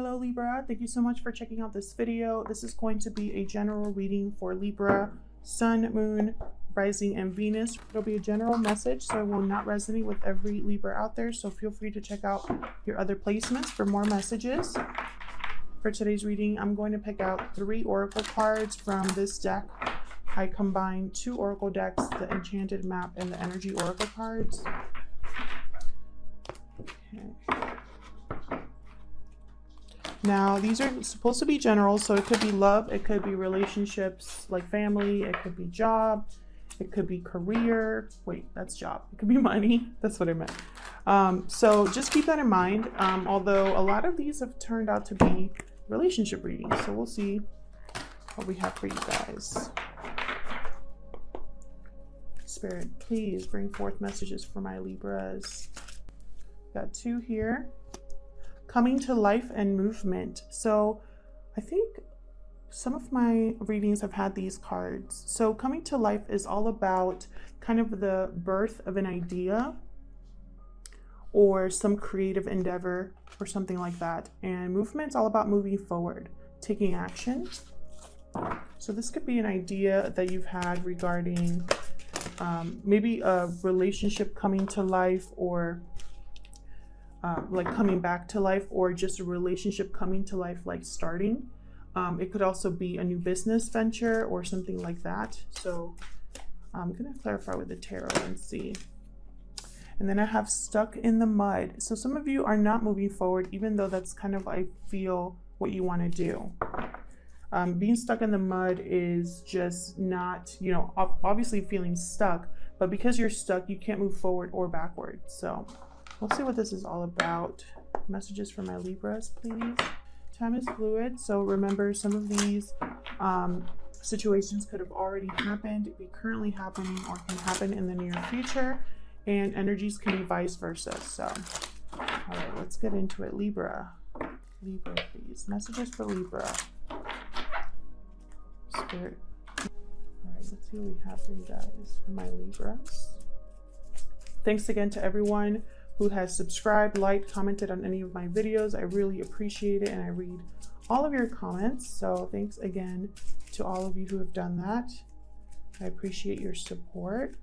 Hello Libra, thank you so much for checking out this video. This is going to be a general reading for Libra, Sun, Moon, Rising, and Venus. It'll be a general message, so it will not resonate with every Libra out there, so feel free to check out your other placements for more messages. For today's reading, I'm going to pick out 3 oracle cards from this deck. I combined 2 oracle decks, the Enchanted Map and the Energy Oracle cards. Okay. Now, these are supposed to be general, so it could be love, it could be relationships like family, it could be job, it could be career. Wait, that's job. It could be money. That's what I meant. So just keep that in mind, although a lot of these have turned out to be relationship readings. So we'll see what we have for you guys. Spirit, please bring forth messages for my Libras. Got 2 here. Coming to life and movement. So I think some of my readings have had these cards. So coming to life is all about kind of the birth of an idea or some creative endeavor or something like that. And movement's all about moving forward, taking action. So this could be an idea that you've had regarding maybe a relationship coming to life, or like coming back to life, or just a relationship coming to life, like starting. It could also be a new business venture or something like that. So I'm going to clarify with the tarot and see. And then I have stuck in the mud. So some of you are not moving forward, even though that's kind of, I feel, what you want to do. Being stuck in the mud is just not, you know, obviously feeling stuck, but because you're stuck, you can't move forward or backward. So we'll see what this is all about. Messages for my Libras, please. Time is fluid, so remember, some of these situations could have already happened, be currently happening, or can happen in the near future, and energies can be vice versa. So, all right, let's get into it. Libra, please. Messages for Libra. Spirit. All right, let's see what we have for you guys, for my Libras. Thanks again to everyone who has subscribed, liked, commented on any of my videos. I really appreciate it, and I read all of your comments. So thanks again to all of you who have done that. I appreciate your support.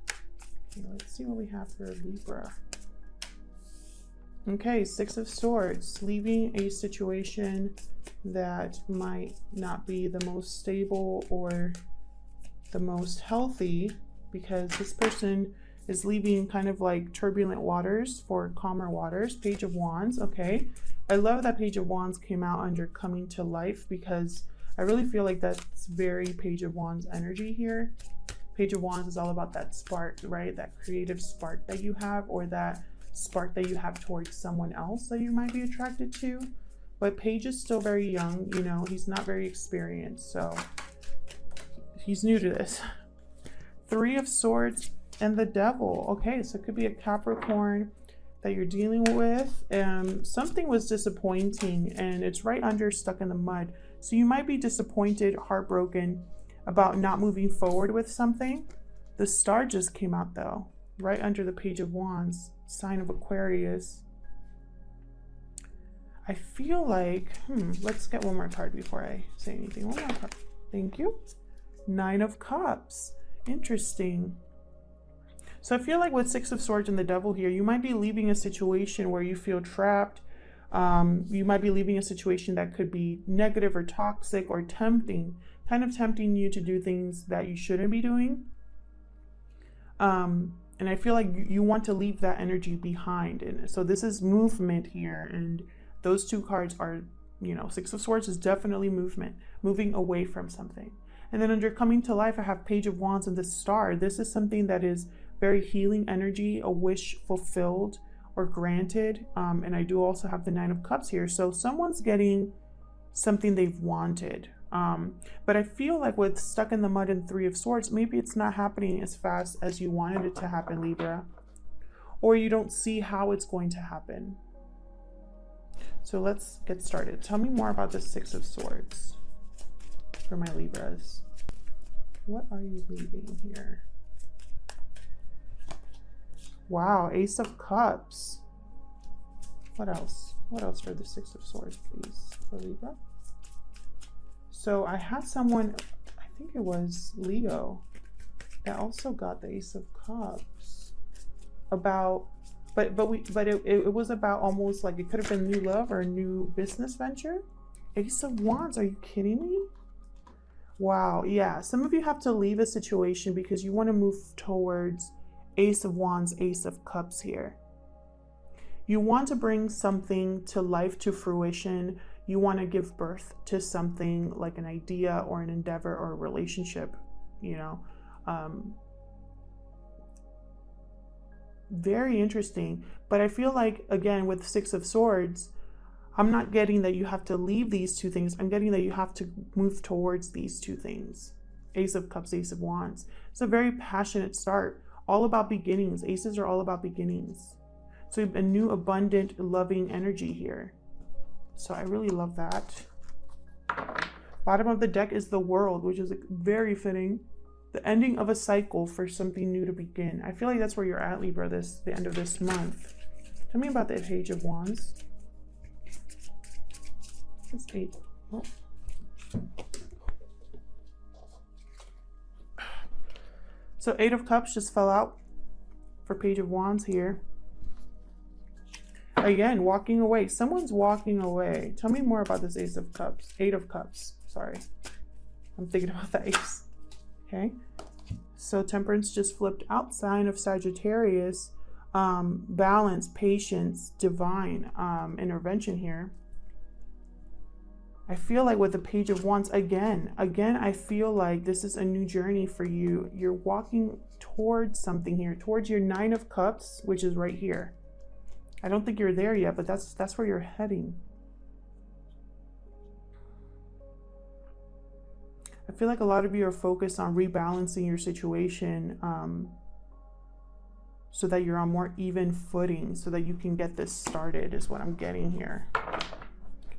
Okay, let's see what we have for Libra. Okay, 6 of Swords, leaving a situation that might not be the most stable or the most healthy, because this person is leaving kind of like turbulent waters for calmer waters. Page of Wands. Okay, I love that Page of Wands came out under coming to life, because I really feel like that's very Page of Wands energy here. Page of Wands is all about that spark, right? That creative spark that you have, or that spark that you have towards someone else that you might be attracted to. But Page is still very young, you know, he's not very experienced, so he's new to this. 3 of Swords and the Devil. Okay, so it could be a Capricorn that you're dealing with. Something was disappointing, and it's right under stuck in the mud. So you might be disappointed, heartbroken about not moving forward with something. The Star just came out though, right under the Page of Wands, sign of Aquarius. I feel like, let's get one more card before I say anything. One more card. Thank you. 9 of Cups. Interesting. So I feel like with 6 of Swords and the Devil here, you might be leaving a situation where you feel trapped. You might be leaving a situation that could be negative or toxic or tempting, kind of tempting you to do things that you shouldn't be doing. And I feel like you want to leave that energy behind. And so this is movement here. And those 2 cards are, you know, 6 of Swords is definitely movement, moving away from something. And then under coming to life, I have Page of Wands and the Star. This is something that is very healing energy, a wish fulfilled or granted. And I do also have the 9 of Cups here. So someone's getting something they've wanted. But I feel like with stuck in the mud and 3 of Swords, maybe it's not happening as fast as you wanted it to happen, Libra. Or you don't see how it's going to happen. So let's get started. Tell me more about the 6 of Swords for my Libras. What are you leaving here? Wow, Ace of Cups. What else? What else for the 6 of Swords, please? For for Libra. So I had someone, I think it was Leo, that also got the Ace of Cups. But it was about almost like it could have been new love or a new business venture. Ace of Wands, are you kidding me? Wow, yeah. Some of you have to leave a situation because you want to move towards Ace of Wands, Ace of Cups here. You want to bring something to life, to fruition. You want to give birth to something like an idea or an endeavor or a relationship, you know. Very interesting. But I feel like, again, with Six of Swords, I'm not getting that you have to leave these two things. I'm getting that you have to move towards these two things. Ace of Cups, Ace of Wands. It's a very passionate start. All about beginnings. Aces are all about beginnings. So a new, abundant, loving energy here. So I really love that. Bottom of the deck is the World, which is very fitting. The ending of a cycle for something new to begin. I feel like that's where you're at, Libra, the end of this month. Tell me about the Page of Wands. It's 8. Oh. So 8 of Cups just fell out for Page of Wands here. Again, walking away. Someone's walking away. Tell me more about this Ace of Cups. 8 of Cups. Sorry. I'm thinking about the Ace. Okay. So Temperance just flipped out. Sign of Sagittarius. Balance, patience, divine intervention here. I feel like with the Page of Wands, again, I feel like this is a new journey for you. You're walking towards something here, towards your 9 of Cups, which is right here. I don't think you're there yet, but that's where you're heading. I feel like a lot of you are focused on rebalancing your situation so that you're on more even footing, so that you can get this started, is what I'm getting here.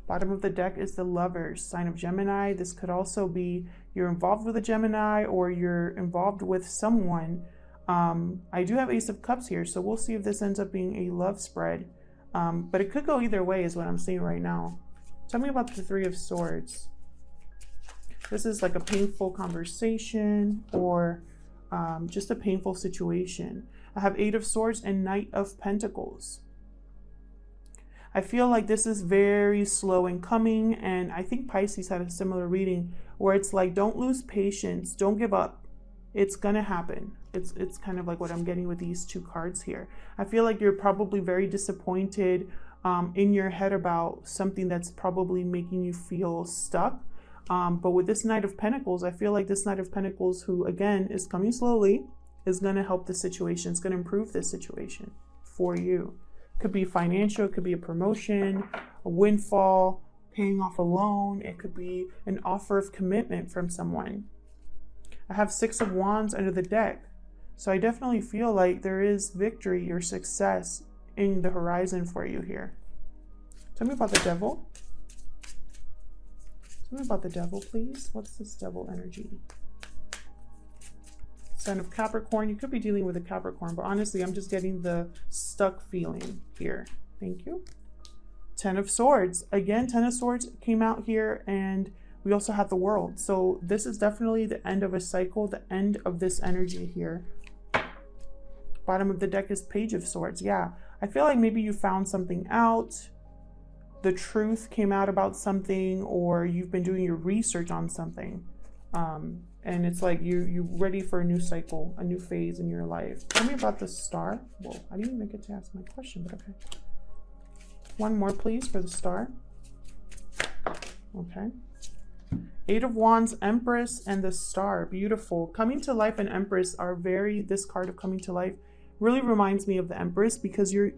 Bottom of the deck is the Lovers, sign of Gemini. This could also be you're involved with a Gemini or you're involved with someone. I do have Ace of Cups here, so we'll see if this ends up being a love spread. But it could go either way is what I'm seeing right now. Tell me about the Three of Swords. This is like a painful conversation or just a painful situation. I have 8 of Swords and Knight of Pentacles. I feel like this is very slow in coming, and I think Pisces had a similar reading where it's like, don't lose patience, don't give up. It's gonna happen. It's kind of like what I'm getting with these two cards here. I feel like you're probably very disappointed in your head about something that's probably making you feel stuck. But with this Knight of Pentacles, I feel like this Knight of Pentacles, who again is coming slowly, is gonna help the situation. It's gonna improve this situation for you. Could be financial, it could be a promotion, a windfall, paying off a loan. It could be an offer of commitment from someone. I have 6 of Wands under the deck. So I definitely feel like there is victory or success in the horizon for you here. Tell me about the Devil. Tell me about the Devil, please. What's this Devil energy? Sign of Capricorn. You could be dealing with a Capricorn, but honestly, I'm just getting the stuck feeling here. Thank you. 10 of Swords. Again, 10 of Swords came out here, and we also have the World. So this is definitely the end of a cycle, the end of this energy here. Bottom of the deck is Page of Swords. Yeah, I feel like maybe you found something out. The truth came out about something, or you've been doing your research on something. And it's like you're ready for a new cycle, a new phase in your life. Tell me about the Star. Whoa, I didn't even get to ask my question, but okay. One more, please, for the Star. Okay. 8 of Wands, Empress, and the Star. Beautiful. Coming to life and Empress are very, this card of coming to life really reminds me of the Empress, because you're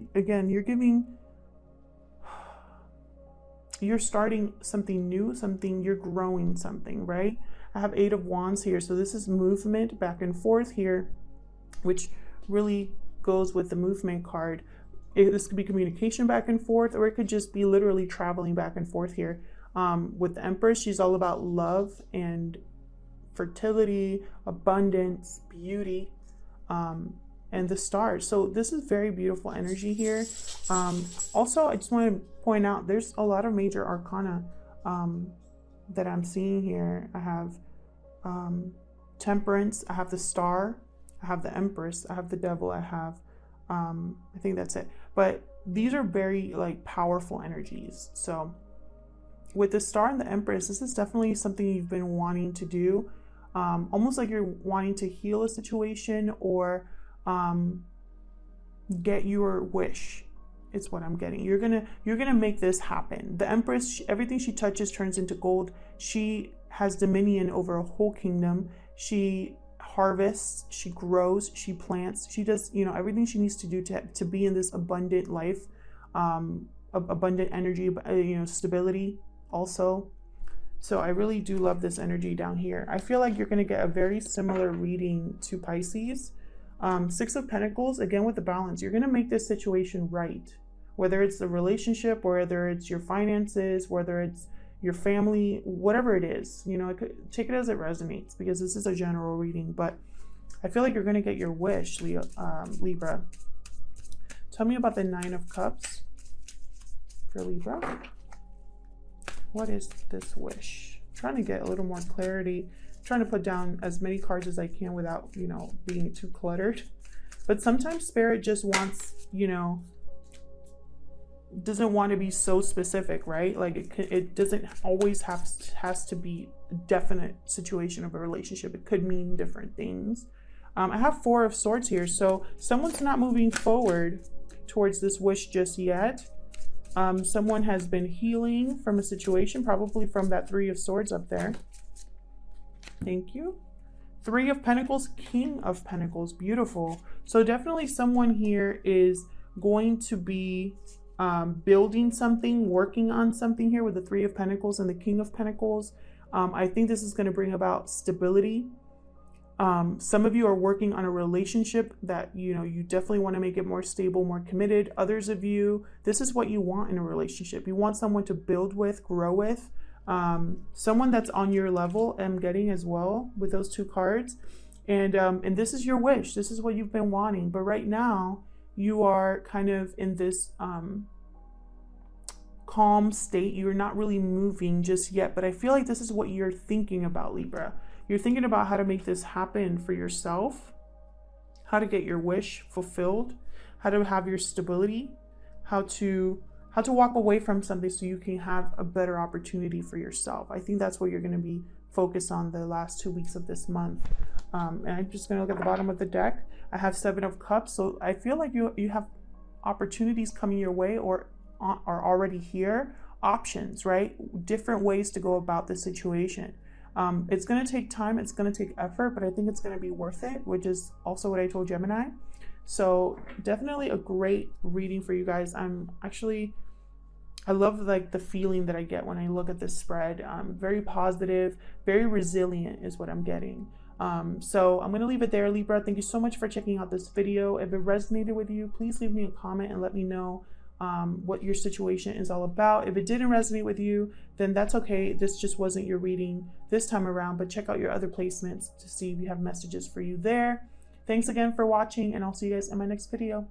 starting something new, you're growing something, right? I have 8 of Wands here. So this is movement back and forth here, which really goes with the movement card. This could be communication back and forth, or it could just be literally traveling back and forth here. With the Empress, she's all about love and fertility, abundance, beauty, and the Stars. So this is very beautiful energy here. Also, I just want to point out there's a lot of major arcana that I'm seeing here. I have Temperance, I have the Star, I have the Empress, I have the Devil, I have I think that's it. But these are very like powerful energies. So with the Star and the Empress, this is definitely something you've been wanting to do. Almost like you're wanting to heal a situation or get your wish. It's what I'm getting. You're gonna make this happen. The Empress, everything she touches turns into gold. She has dominion over a whole kingdom. She harvests, she grows, she plants, she does, you know, everything she needs to do to be in this abundant life, abundant energy, you know, stability also. So I really do love this energy down here. I feel like you're going to get a very similar reading to Pisces. Six of Pentacles, again with the balance, you're going to make this situation right. Whether it's the relationship, whether it's your finances, whether it's your family, whatever it is, you know, take it as it resonates, because this is a general reading, but I feel like you're going to get your wish, Libra. Tell me about the Nine of Cups for Libra. What is this wish? I'm trying to get a little more clarity. I'm trying to put down as many cards as I can without, you know, being too cluttered. But sometimes Spirit just wants, you know, doesn't want to be so specific, right? Like it doesn't always has to be a definite situation of a relationship. It could mean different things. I have Four of Swords here, so someone's not moving forward towards this wish just yet. Someone has been healing from a situation, probably from that Three of Swords up there. Thank you. Three of Pentacles, King of Pentacles, beautiful. So definitely someone here is going to be building something, working on something here with the Three of Pentacles and the King of Pentacles. I think this is going to bring about stability. Some of you are working on a relationship that, you know, you definitely want to make it more stable, more committed. Others of you, this is what you want in a relationship. You want someone to build with, grow with, someone that's on your level. I'm getting as well with those two cards. And this is your wish. This is what you've been wanting. But right now you are kind of in this calm state. You're not really moving just yet, but I feel like this is what you're thinking about, Libra. You're thinking about how to make this happen for yourself, how to get your wish fulfilled, how to have your stability, how to walk away from something so you can have a better opportunity for yourself. I think that's what you're going to be focused on the last 2 weeks of this month. And I'm just going to look at the bottom of the deck. I have Seven of Cups, so I feel like you have opportunities coming your way or are already here. Options, right? Different ways to go about the situation. It's going to take time, it's going to take effort, but I think it's going to be worth it, which is also what I told Gemini. So definitely a great reading for you guys. I love like the feeling that I get when I look at this spread. Very positive, very resilient is what I'm getting. So I'm going to leave it there, Libra. Thank you so much for checking out this video. If it resonated with you, please leave me a comment and let me know what your situation is all about. If it didn't resonate with you, then that's okay. This just wasn't your reading this time around, but check out your other placements to see if you have messages for you there. Thanks again for watching, and I'll see you guys in my next video.